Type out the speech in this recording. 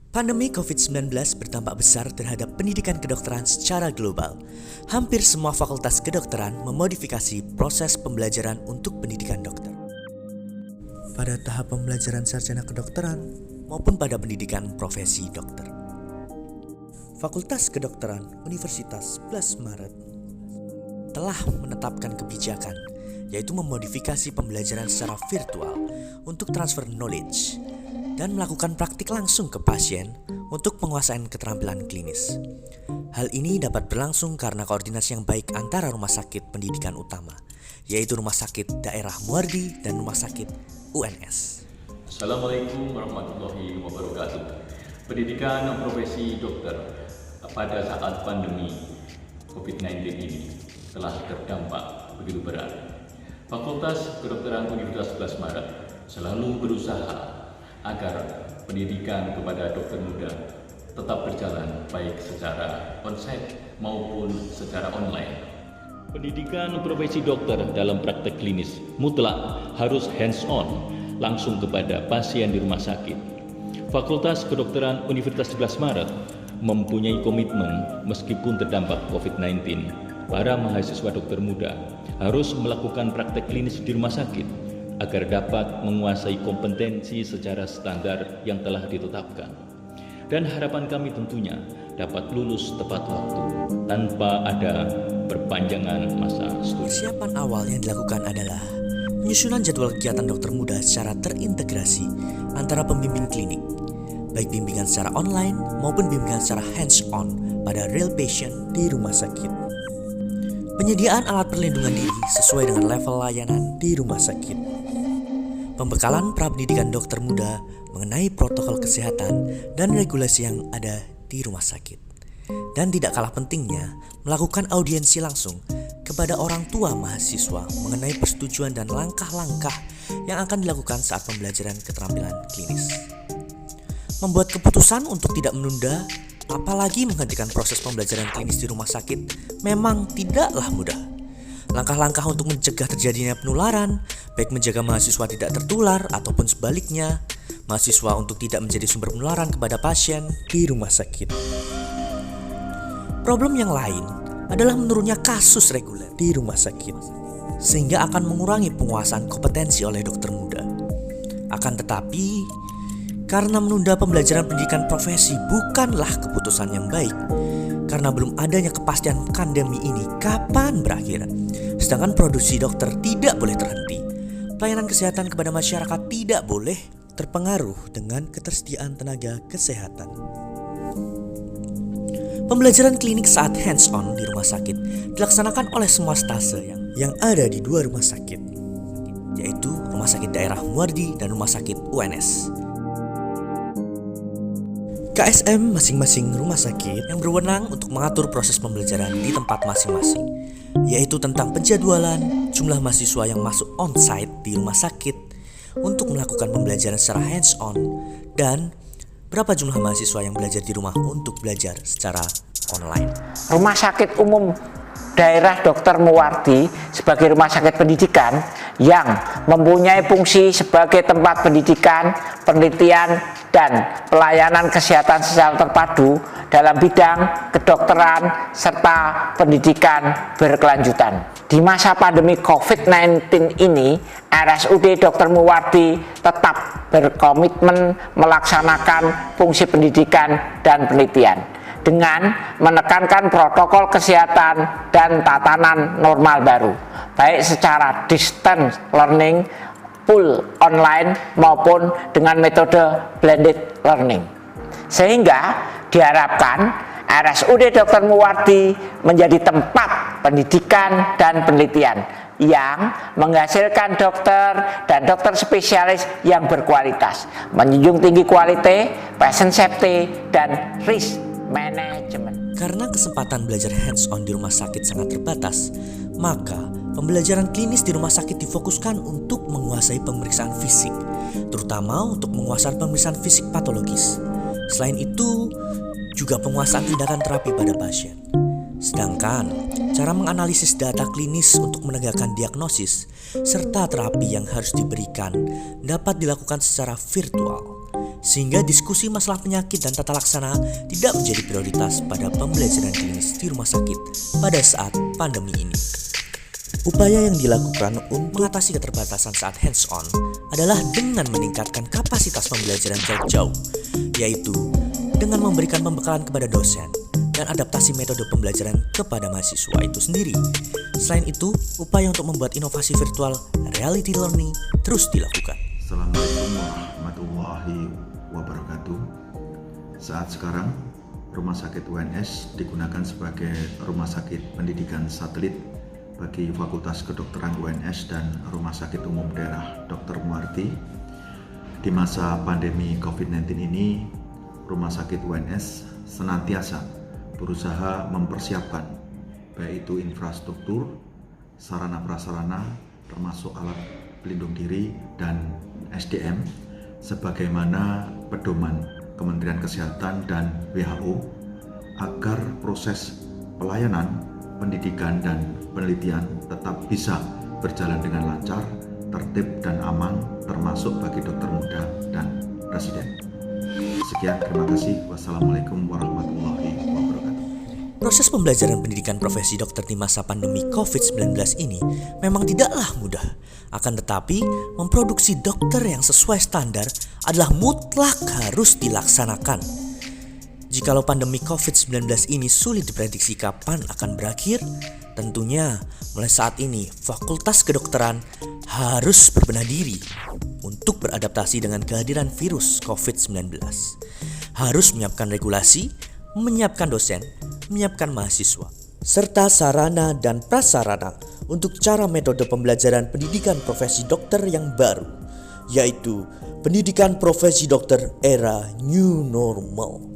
Pandemi COVID-19 berdampak besar terhadap pendidikan kedokteran secara global. Hampir semua fakultas kedokteran memodifikasi proses pembelajaran untuk pendidikan dokter. Pada tahap pembelajaran sarjana kedokteran maupun pada pendidikan profesi dokter. Fakultas Kedokteran Universitas 11 Maret telah menetapkan kebijakan, yaitu memodifikasi pembelajaran secara virtual untuk transfer knowledge dan melakukan praktik langsung ke pasien untuk penguasaan keterampilan klinis. Hal ini dapat berlangsung karena koordinasi yang baik antara rumah sakit pendidikan utama, yaitu Rumah Sakit Daerah Muardi dan Rumah Sakit UNS. Assalamualaikum warahmatullahi wabarakatuh. Pendidikan profesi dokter pada saat pandemi COVID-19 ini telah terdampak begitu berat. Fakultas Kedokteran Universitas 11 Maret selalu berusaha agar pendidikan kepada dokter muda tetap berjalan baik secara onsite maupun secara online. Pendidikan profesi dokter dalam praktek klinis mutlak harus hands-on, langsung kepada pasien di rumah sakit. Fakultas Kedokteran Universitas 11 Maret mempunyai komitmen meskipun terdampak COVID-19, para mahasiswa dokter muda harus melakukan praktek klinis di rumah sakit agar dapat menguasai kompetensi secara standar yang telah ditetapkan. Dan harapan kami tentunya dapat lulus tepat waktu tanpa ada perpanjangan masa studi. Persiapan awal yang dilakukan adalah penyusunan jadwal kegiatan dokter muda secara terintegrasi antara pembimbing klinik, baik bimbingan secara online maupun bimbingan secara hands-on pada real patient di rumah sakit. Penyediaan alat perlindungan diri sesuai dengan level layanan di rumah sakit. Pembekalan prapendidikan dokter muda mengenai protokol kesehatan dan regulasi yang ada di rumah sakit. Dan tidak kalah pentingnya, melakukan audiensi langsung kepada orang tua mahasiswa mengenai persetujuan dan langkah-langkah yang akan dilakukan saat pembelajaran keterampilan klinis. Membuat keputusan untuk tidak menunda, apalagi menghentikan proses pembelajaran klinis di rumah sakit, memang tidaklah mudah. Langkah-langkah untuk mencegah terjadinya penularan, baik menjaga mahasiswa tidak tertular ataupun sebaliknya, mahasiswa untuk tidak menjadi sumber penularan kepada pasien di rumah sakit. Problem yang lain adalah menurunnya kasus reguler di rumah sakit, sehingga akan mengurangi penguasaan kompetensi oleh dokter muda. Akan tetapi, karena menunda pembelajaran pendidikan profesi bukanlah keputusan yang baik, karena belum adanya kepastian pandemi ini kapan berakhir. Sedangkan produksi dokter tidak boleh terhenti. Pelayanan kesehatan kepada masyarakat tidak boleh terpengaruh dengan ketersediaan tenaga kesehatan. Pembelajaran klinik saat hands-on di rumah sakit dilaksanakan oleh semua stase yang ada di dua rumah sakit, yaitu Rumah Sakit Daerah Muardi dan Rumah Sakit UNS. KSM masing-masing rumah sakit yang berwenang untuk mengatur proses pembelajaran di tempat masing-masing, yaitu tentang penjadwalan, jumlah mahasiswa yang masuk on-site di rumah sakit untuk melakukan pembelajaran secara hands-on, dan berapa jumlah mahasiswa yang belajar di rumah untuk belajar secara online. Rumah Sakit Umum Daerah Dr. Muwardi sebagai rumah sakit pendidikan yang mempunyai fungsi sebagai tempat pendidikan, penelitian, dan pelayanan kesehatan secara terpadu dalam bidang kedokteran serta pendidikan berkelanjutan. Di masa pandemi COVID-19 ini, RSUD Dr. Muwardi tetap berkomitmen melaksanakan fungsi pendidikan dan penelitian dengan menekankan protokol kesehatan dan tatanan normal baru, baik secara distance learning, full online maupun dengan metode blended learning. Sehingga diharapkan RSUD Dr. Muwardi menjadi tempat pendidikan dan penelitian yang menghasilkan dokter dan dokter spesialis yang berkualitas, menjunjung tinggi kualitas, patient safety, dan risk manajemen. Karena kesempatan belajar hands-on di rumah sakit sangat terbatas, maka pembelajaran klinis di rumah sakit difokuskan untuk menguasai pemeriksaan fisik, terutama untuk menguasai pemeriksaan fisik patologis. Selain itu, juga penguasaan tindakan terapi pada pasien. Sedangkan, cara menganalisis data klinis untuk menegakkan diagnosis serta terapi yang harus diberikan dapat dilakukan secara virtual. sehingga diskusi masalah penyakit dan tata laksana tidak menjadi prioritas pada pembelajaran klinis di rumah sakit pada saat pandemi ini. Upaya yang dilakukan untuk mengatasi keterbatasan saat hands-on adalah dengan meningkatkan kapasitas pembelajaran jarak jauh, yaitu dengan memberikan pembekalan kepada dosen dan adaptasi metode pembelajaran kepada mahasiswa itu sendiri. Selain itu, upaya untuk membuat inovasi virtual reality learning terus dilakukan. Assalamualaikum warahmatullahi wabarakatuh. Saat sekarang, Rumah Sakit UNS digunakan sebagai rumah sakit pendidikan satelit bagi Fakultas Kedokteran UNS dan Rumah Sakit Umum Daerah Dr. Muwardi. Di masa pandemi COVID-19 ini, Rumah Sakit UNS senantiasa berusaha mempersiapkan baik itu infrastruktur, sarana prasarana, termasuk alat pelindung diri dan SDM sebagaimana pedoman Kementerian Kesehatan dan WHO agar proses pelayanan, pendidikan dan penelitian tetap bisa berjalan dengan lancar, tertib dan aman termasuk bagi dokter muda dan residen. Sekian, terima kasih. Wassalamualaikum warahmatullahi wabarakatuh. Proses pembelajaran pendidikan profesi dokter di masa pandemi COVID-19 ini memang tidaklah mudah. Akan tetapi, memproduksi dokter yang sesuai standar adalah mutlak harus dilaksanakan. Jikalau pandemi COVID-19 ini sulit diprediksi kapan akan berakhir, tentunya mulai saat ini Fakultas Kedokteran harus berbenah diri untuk beradaptasi dengan kehadiran virus COVID-19. Harus menyiapkan regulasi, menyiapkan dosen, menyiapkan mahasiswa, serta sarana dan prasarana untuk cara metode pembelajaran pendidikan profesi dokter yang baru, yaitu pendidikan profesi dokter era New Normal.